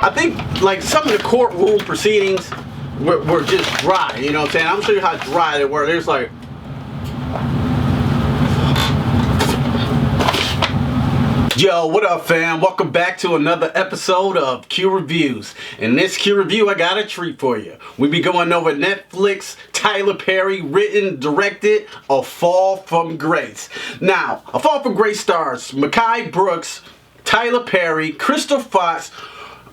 I think like some of the courtroom proceedings were just dry. You know what I'm saying? I'm gonna show you how dry they were. There's like. Yo, what up fam? Welcome back to another episode of Q Reviews. In this Q Review, I got a treat for you. We be going over Netflix, Tyler Perry, written, directed, A Fall from Grace. Now, A Fall from Grace stars Mekhi Brooks, Tyler Perry, Crystal Fox,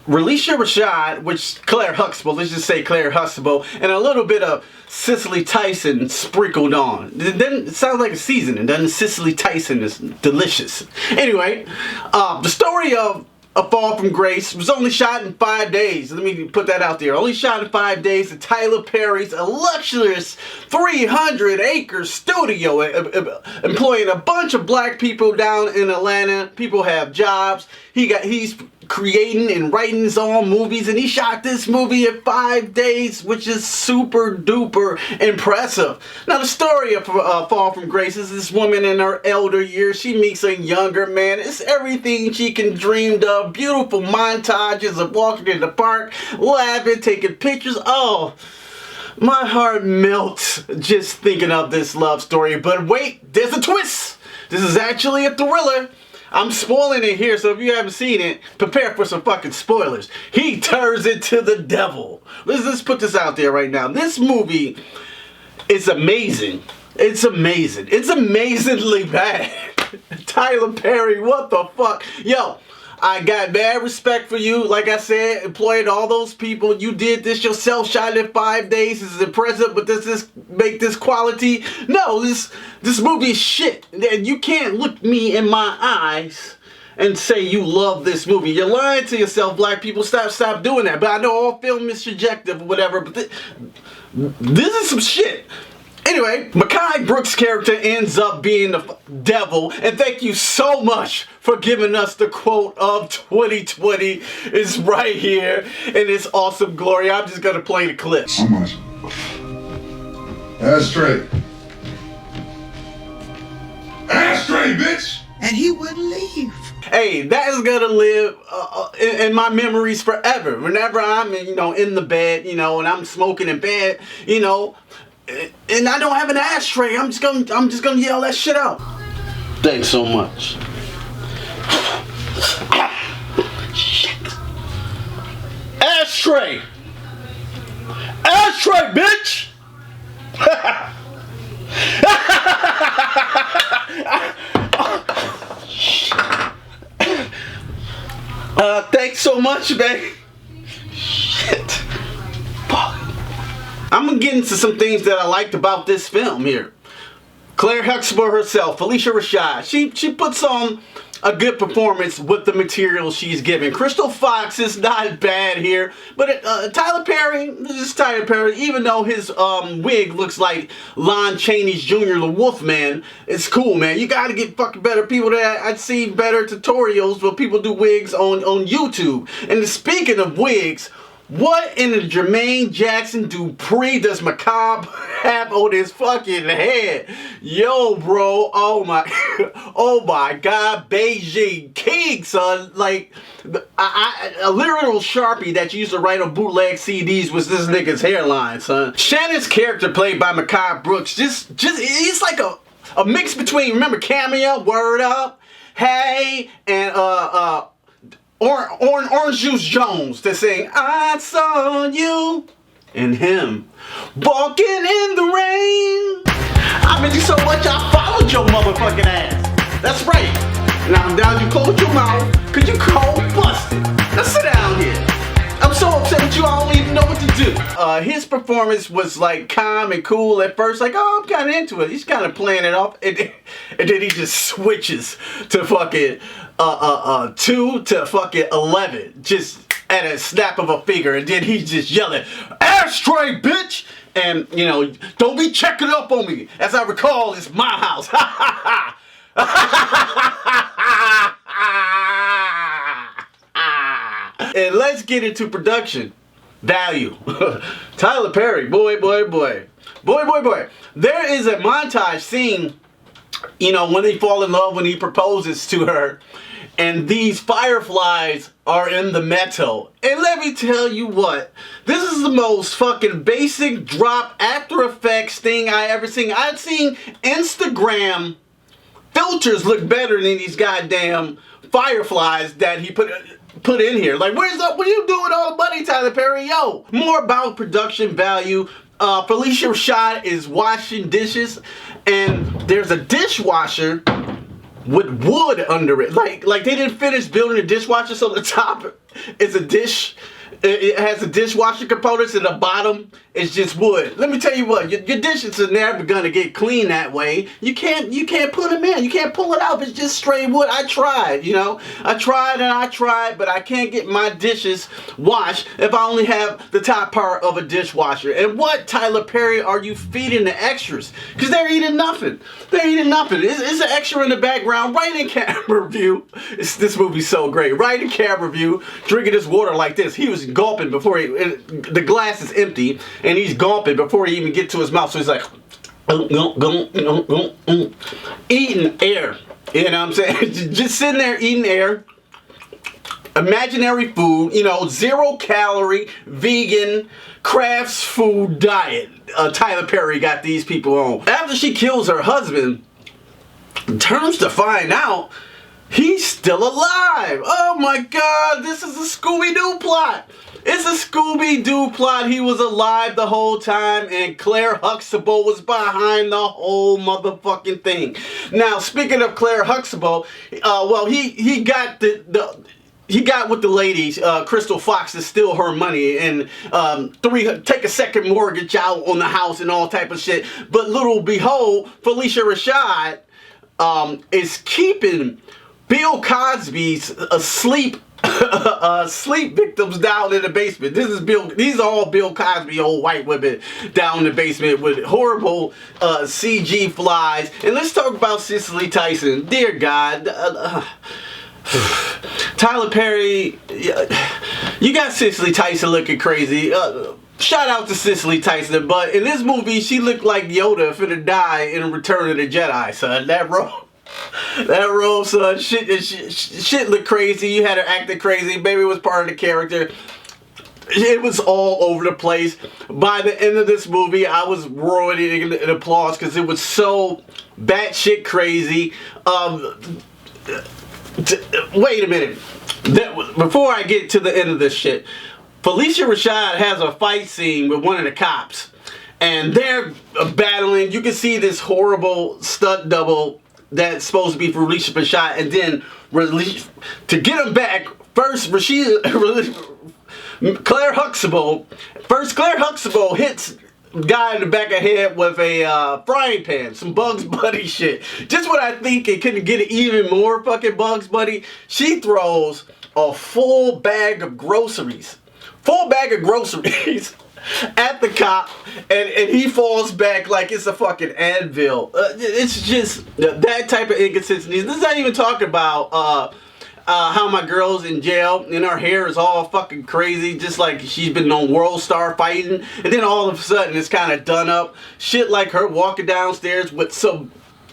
Alicia Rashad, which Claire Huxtable, let's just say Claire Huxtable, and a little bit of Cicely Tyson sprinkled on. It sounds like a seasoning, doesn't Cicely Tyson is delicious. Anyway, the story of A Fall from Grace was only shot in 5 days. Let me put that out there. Only shot in 5 days at Tyler Perry's luxurious 300-acre studio, employing a bunch of black people down in Atlanta. People have jobs. He's creating and writing his own movies, and he shot this movie in 5 days, which is super duper impressive. Now the story of Fall from Grace is this woman in her elder years. She meets a younger man. It's everything she can dreamed of. Beautiful montages of walking in the park, laughing, taking pictures. Oh, my heart melts just thinking of this love story. But wait, there's a twist. This is actually a thriller. I'm spoiling it here, so if you haven't seen it, prepare for some fucking spoilers. He turns into the devil. Let's put this out there right now. This movie is amazing. It's amazing. It's amazingly bad. Tyler Perry, what the fuck? Yo, I got mad respect for you. Like I said, employed all those people. You did this yourself, shot it in 5 days. This is impressive, but does this make this quality? No, this movie is shit. And you can't look me in my eyes and say you love this movie. You're lying to yourself, black people. Stop doing that. But I know all film is subjective or whatever, but this is some shit. Anyway, Mekhi Brooks' character ends up being the devil, and thank you so much for giving us the quote of 2020. It's right here in its awesome glory. I'm just gonna play the clip. So much. Ashtray. Ashtray, bitch! And he wouldn't leave. Hey, that is gonna live in my memories forever. Whenever I'm, in the bed, and I'm smoking in bed, and I don't have an ashtray, I'm just gonna yell that shit out. Thanks so much. Shit. Ashtray! Ashtray, bitch! Thanks so much, babe. Shit. Fuck. I'm gonna get into some things that I liked about this film here. Claire Huxtable herself, Alicia Rashad, she puts on a good performance with the material she's given. Crystal Fox is not bad here, but Tyler Perry, this is Tyler Perry, even though his wig looks like Lon Chaney's Jr. the Wolfman, it's cool, man. You gotta get fucking better people that I'd see better tutorials where people do wigs on YouTube. And speaking of wigs, what in the Jermaine Jackson Dupree does Macabre have on his fucking head? Yo, bro, oh my God, Beijing King, son. Like, a literal Sharpie that you used to write on bootleg CDs was this nigga's hairline, son. Shannon's character, played by Mekhi Brooks, he's like a mix between, remember Cameo, Word Up, Hey, and Orange Juice Jones to sing I Saw You and him walking in the rain. I miss you so much I followed your motherfucking ass. That's right. Now you close your mouth cause you cold busted. Now sit down here. I'm so upset with you I don't even know what to do. His performance was like calm and cool at first, like, oh, I'm kind of into it. He's kind of playing it off, and then he just switches to fucking 2 to fucking 11, just at a snap of a finger, and then he's just yelling, ashtray, bitch! And, don't be checking up on me. As I recall, it's my house. And let's get into production value. Tyler Perry, boy. There is a montage scene, when they fall in love, when he proposes to her. and these fireflies are in the metal. And let me tell you what, this is the most fucking basic drop After Effects thing I ever seen. I've seen Instagram filters look better than these goddamn fireflies that he put in here. Like, what are you doing all the money, Tyler Perry? Yo, more about production value. Felicia Rashad is washing dishes, and there's a dishwasher with wood under it. Like they didn't finish building the dishwasher, so the top is a dish. It has a dishwasher components, and the bottom is just wood. Let me tell you what, your dishes are never gonna get clean that way. You can't put them in. You can't pull it out. It's just straight wood. I tried, you know. I tried, but I can't get my dishes washed if I only have the top part of a dishwasher. And what, Tyler Perry, are you feeding the extras? Because they're eating nothing. They're eating nothing. It's an extra in the background, right in camera view. This movie's so great. Right in camera view, drinking this water like this. He was gulping before the glass is empty, and he's gulping before he even gets to his mouth. So he's like eating air. You know what I'm saying? Just sitting there eating air. Imaginary food, you know, 0 calorie, vegan, crafts food diet. Tyler Perry got these people on. After she kills her husband, turns to find out he's still alive. Oh my God, this is a Scooby-Doo plot. It's a Scooby-Doo plot. He was alive the whole time, and Claire Huxtable was behind the whole motherfucking thing. Now, speaking of Claire Huxtable, well, he got he got with the ladies, Crystal Fox, to steal her money and take a second mortgage out on the house and all type of shit. But little behold, Felicia Rashad is keeping Bill Cosby's sleep victims down in the basement. These are all Bill Cosby old white women down in the basement with horrible CG flies. And let's talk about Cicely Tyson. Dear God. Tyler Perry, you got Cicely Tyson looking crazy. Shout out to Cicely Tyson, but in this movie, she looked like Yoda finna die in Return of the Jedi, son. That role, son, shit looked crazy. You had her acting crazy. Maybe it was part of the character. It was all over the place. By the end of this movie, I was roaring in applause because it was so batshit crazy. Wait a minute. Before I get to the end of this shit, Felicia Rashad has a fight scene with one of the cops, and they're battling. You can see this horrible stunt double that's supposed to be for Felicia Rashad, and then to get him back, first Claire Huxtable hits guy in the back of the head with a frying pan, some Bugs Bunny shit. Just when I think it couldn't get even more fucking Bugs Bunny, she throws a full bag of groceries at the cop, and he falls back like it's a fucking anvil. It's just that type of inconsistency. This is not even talking about how my girl's in jail and her hair is all fucking crazy, just like she's been on World Star fighting, and then all of a sudden it's kind of done up. Shit like her walking downstairs with some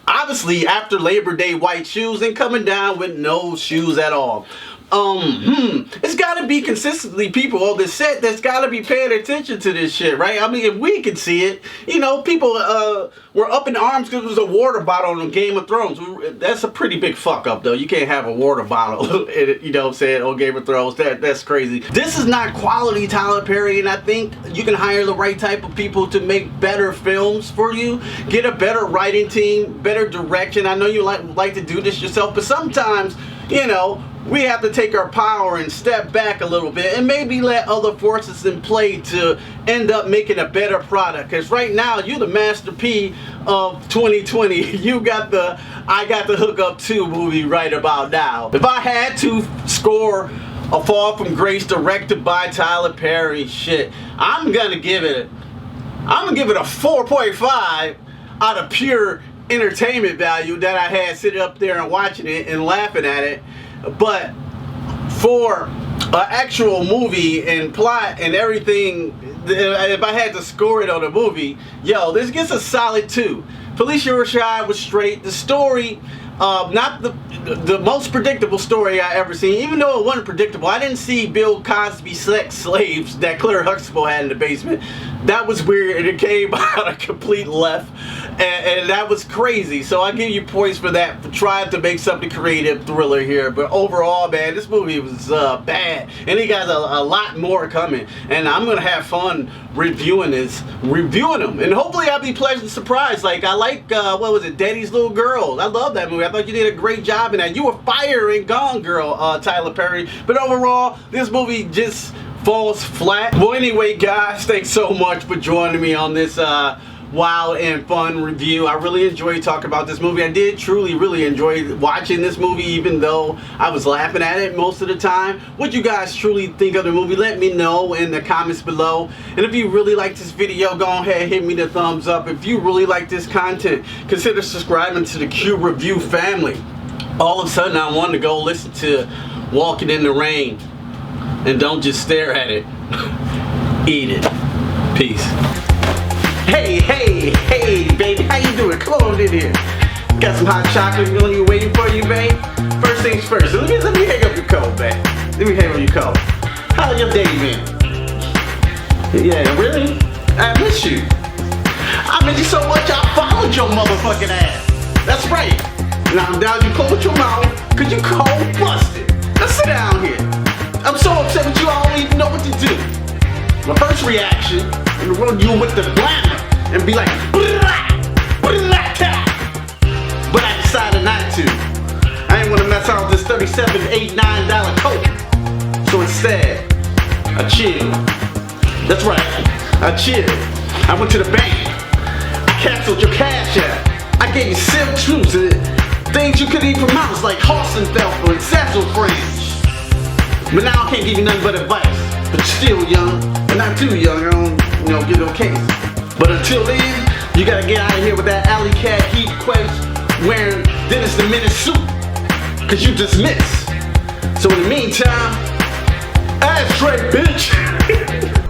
obviously after Labor Day white shoes and coming down with no shoes at all. It's gotta be consistently people on this set that's gotta be paying attention to this shit, right? I mean, if we can see it, you know, people were up in arms because there was a water bottle on Game of Thrones. That's a pretty big fuck up, though. You can't have a water bottle, you know what I'm saying, on Game of Thrones. That's crazy. This is not quality Tyler Perry, and I think you can hire the right type of people to make better films for you. Get a better writing team, better direction. I know you like to do this yourself, but sometimes, you know, we have to take our power and step back a little bit and maybe let other forces in play to end up making a better product. Because right now, you're the Master P of 2020. You got the I Got the Hook Up 2 movie right about now. If I had to score a Fall from Grace directed by Tyler Perry, shit, I'm gonna give it a 4.5 out of pure entertainment value that I had sitting up there and watching it and laughing at it. But for an actual movie and plot and everything, if I had to score it on a movie, yo, this gets a solid 2. Felicia Rashad was straight. The story, not the most predictable story I ever seen. Even though it wasn't predictable, I didn't see Bill Cosby sex slaves that Claire Huxtable had in the basement. That was weird, and it came out a complete left, and that was crazy. So I give you points for that, for trying to make something creative thriller here. But overall, man, this movie was bad, and he got a lot more coming. And I'm gonna have fun reviewing them, and hopefully I'll be pleasantly surprised. Like I like what was it, Daddy's Little Girl. I love that movie. I thought you did a great job in that. You were fire in Gone Girl, Tyler Perry. But overall, this movie just falls flat. Well, anyway, guys, thanks so much for joining me on this wild and fun review. I really enjoyed talking about this movie. I did truly really enjoy watching this movie, even though I was laughing at it most of the time. What you guys truly think of the movie, let me know in the comments below. And if you really like this video, go ahead, hit me the thumbs up. If you really like this content, consider subscribing to the Q Review family. All of a sudden I wanted to go listen to Walking in the Rain, and don't just stare at it. Eat it. Peace. Hey, baby, how you doing? Come on in here. Got some hot chocolate waiting for you, babe. First things first, let me hang up your coat, babe. Let me hang up your coat. How's your day been? Yeah, really? I miss you. I miss you so much I followed your motherfucking ass. That's right. Now you close your mouth, cause you cold busted. Now sit down here. I'm so upset with you, I don't even know what to do. My first reaction, I'm gonna run you with the glamour and be like, but I decided not to. I ain't wanna mess around with this $37, $8, $9 coat. So instead, I chilled. That's right, I chilled. I went to the bank. I canceled your cash app. I gave you silk truths and things you couldn't even pronounce, like Horsenfelfer and Sassafrage. But now I can't give you nothing but advice. But you're still young, but not too young. I don't, get no case. But until then, you gotta get out of here with that alley cat heat quest wearing Dennis the Menace suit, cause you dismiss. So in the meantime, ashtray bitch.